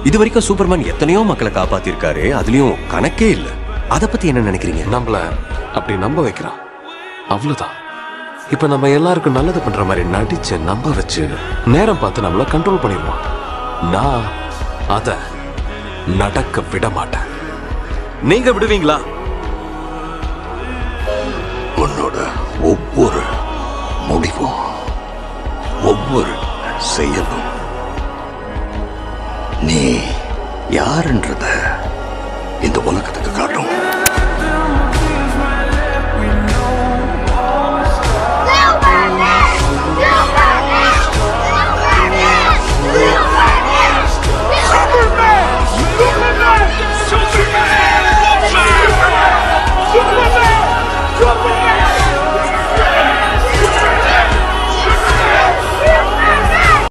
இது வரைக்கும் சூப்பர்மேன் எத்தனையோ மக்களை காப்பாத்திருக்காரு, அதுலயும் கணக்கே இல்ல. அத பத்தி என்ன நினைக்கிறீங்க? நம்மள அப்படி நம்ப வைக்கிறான், அவ்வளவுதான். இப்ப நம்ம எல்லாருக்கும் நல்லது பண்ற மாதிரி நடிச்சு நம்ப வச்சு நேரம் பார்த்து நம்மள கண்ட்ரோல் பண்ணிடுவான். நான் அத நடக்க விட மாட்டேன். நீங்க விடுவீங்களா? உன்னோட ஒவ்வொரு முடிவும் ஒவ்வொரு செயலும் நீ யாருன்றத இந்த உலகத்துக்கு காட்டும்.